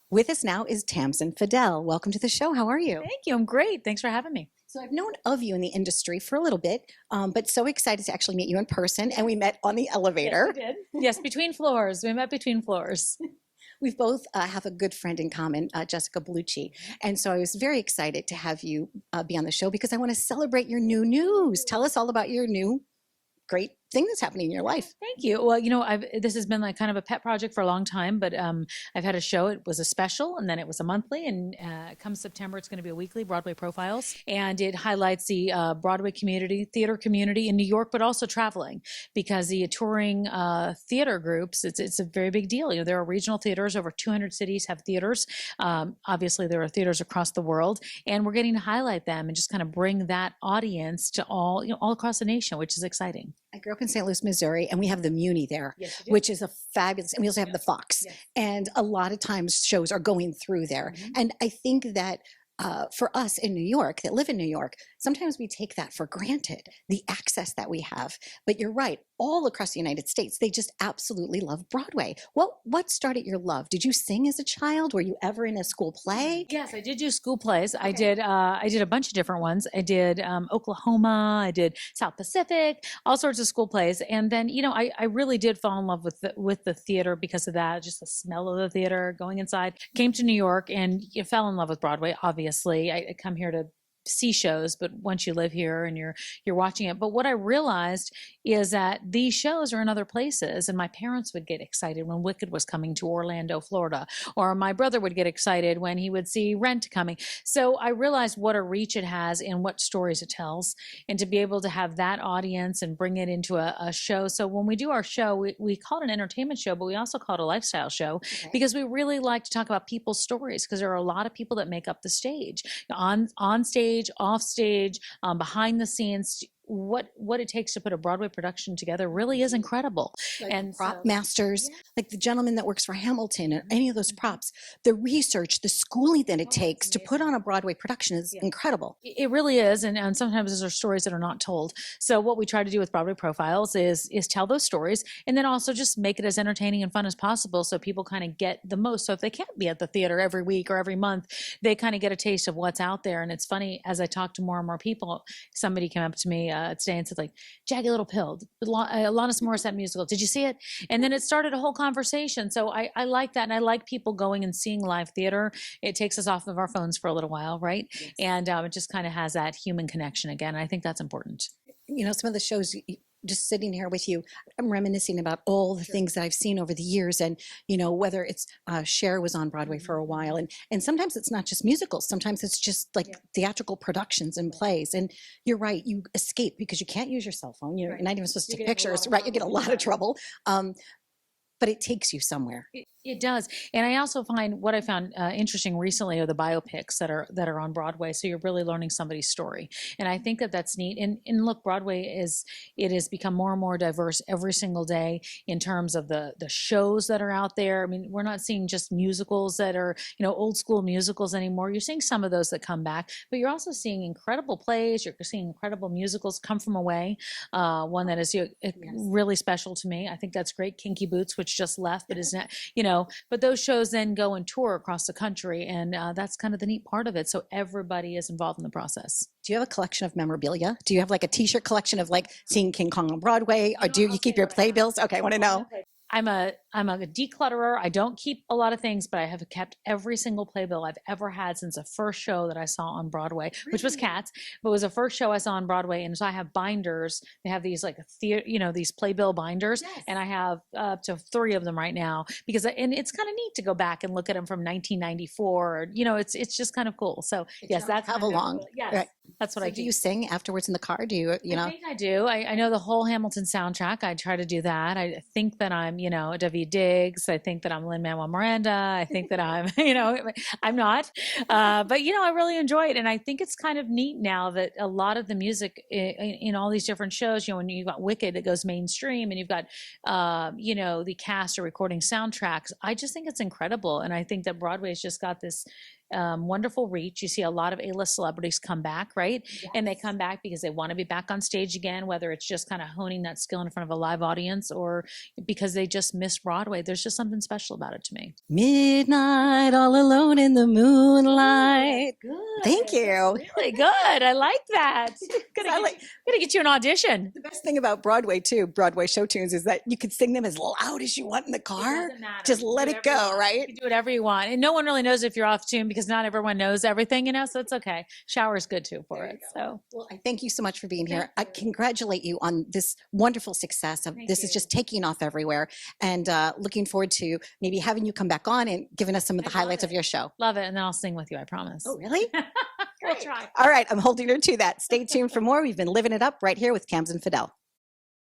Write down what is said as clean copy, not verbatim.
With us now is Tamsen Fadal. Welcome to the show. How are you? Thank you. I'm great. Thanks for having me. So I've known of you in the industry for a little bit, but so excited to actually meet you in person. And we met on the elevator. Yes, we did. Yes, between floors. We met between floors. We've both have a good friend in common, Jessica Bellucci. And so I was very excited to have you be on the show because I want to celebrate your new news. Tell us all about your new great thing that's happening in your life. Thank you. Well, this has been like kind of a pet project for a long time, but I've had a show. It was a special, and then it was a monthly, and come September, it's going to be a weekly, Broadway Profiles, and it highlights the Broadway community, theater community in New York, but also traveling, because the touring theater groups, it's a very big deal. There are regional theaters, over 200 cities have theaters. Obviously, there are theaters across the world, and we're getting to highlight them and just kind of bring that audience to all across the nation, which is exciting. I grew up in St. Louis, Missouri, and we have the Muni there, Yes, which is a fabulous, and we also have the Fox. Yes. And a lot of times shows are going through there. Mhm. And I think that for us in New York, that live in New York, sometimes we take that for granted, the access that we have. But you're right, all across the United States, they just absolutely love Broadway. What started your love? Did you sing as a child? Were you ever in a school play? Yes, I did do school plays. Okay. I did a bunch of different ones. I did Oklahoma. I did South Pacific, all sorts of school plays. And then, I really did fall in love with the theater because of that, just the smell of the theater, going inside. Came to New York and you fell in love with Broadway, obviously. I come here to see shows, but once you live here and you're watching it. But what I realized is that these shows are in other places, and my parents would get excited when Wicked was coming to Orlando, Florida, or my brother would get excited when he would see Rent coming. So I realized what a reach it has and what stories it tells, and to be able to have that audience and bring it into a show. So when we do our show, we call it an entertainment show, but we also call it a lifestyle show, because we really like to talk about people's stories, because there are a lot of people that make up the stage, on stage, off stage, behind the scenes. What it takes to put a Broadway production together really is incredible. Like and prop masters, like the gentleman that works for Hamilton and any of those props, the research, the schooling that it takes to put on a Broadway production is incredible. It really is, and sometimes those are stories that are not told. So what we try to do with Broadway Profiles is tell those stories, and then also just make it as entertaining and fun as possible, so people kind of get the most. So if they can't be at the theater every week or every month, they kind of get a taste of what's out there. And it's funny, as I talk to more and more people, somebody came up to me today and said, like, Jagged Little Pill, Alanis Morissette musical, did you see it? And then it started a whole conversation. So I like that, and I like people going and seeing live theater. It takes us off of our phones for a little while, right? Yes. And it just kind of has that human connection again. I think that's important. Some of the shows, just sitting here with you, I'm reminiscing about all the things that I've seen over the years. And, whether it's Cher was on Broadway for a while. And sometimes it's not just musicals. Sometimes it's just like theatrical productions and plays. And you're right, you escape because you can't use your cell phone. You're not even supposed to take pictures, right? You get a lot of trouble. But it takes you somewhere. It does. And I also find what I found interesting recently are the biopics that are on Broadway. So you're really learning somebody's story. And I think that that's neat. And look, Broadway has become more and more diverse every single day in terms of the shows that are out there. I mean, we're not seeing just musicals that are, old school musicals anymore. You're seeing some of those that come back, but you're also seeing incredible plays. You're seeing incredible musicals come from away. One that is really special to me. I think that's great. Kinky Boots, which just left, but is not, but those shows then go and tour across the country, and that's kind of the neat part of it. So everybody is involved in the process. Do you have a collection of memorabilia? Do you have like a t-shirt collection of like seeing King Kong on Broadway? Or do you keep your playbills? Okay, I want to know. I'm a declutterer. I don't keep a lot of things, but I have kept every single playbill I've ever had since the first show that I saw on Broadway, which was Cats, but it was the first show I saw on Broadway. And so I have binders. They have these like these playbill binders, and I have up to 3 of them right now and it's kind of neat to go back and look at them from 1994. It's just kind of cool. So yes, that's have along. Yes, right. That's what I do. Do you sing afterwards in the car? Do you? I think I do. I know the whole Hamilton soundtrack. I try to do that. I think that I'm W. Diggs. I think that I'm Lin-Manuel Miranda. I think that I'm, I'm not. But, I really enjoy it. And I think it's kind of neat now that a lot of the music in all these different shows, when you've got Wicked, it goes mainstream, and you've got, the cast are recording soundtracks. I just think it's incredible. And I think that Broadway's just got this wonderful reach. You see a lot of A-list celebrities come back, right? And they Yes. come back because they want to be back on stage again, whether it's just kind of honing that skill in front of a live audience or because they just missed Broadway. There's just something special about it to me. Midnight, all alone in the moonlight. Good. Thank you. That's really good. I like that. Gonna get you an audition. The best thing about Broadway too, Broadway show tunes, is that you could sing them as loud as you want in the car. Just let it go, right? You can do whatever you want. And no one really knows if you're off tune because not everyone knows everything, so it's okay. Shower's good too for it. So well, I thank you so much for being here. Thank I congratulate you on this wonderful success. This is just taking off everywhere, and looking forward to maybe having you come back on and giving us some of the highlights of your show. Love it. And then I'll sing with you, I promise. Oh, really? We'll try. All right, I'm holding her to that. Stay tuned for more. We've been living it up right here with Tamsen Fadal.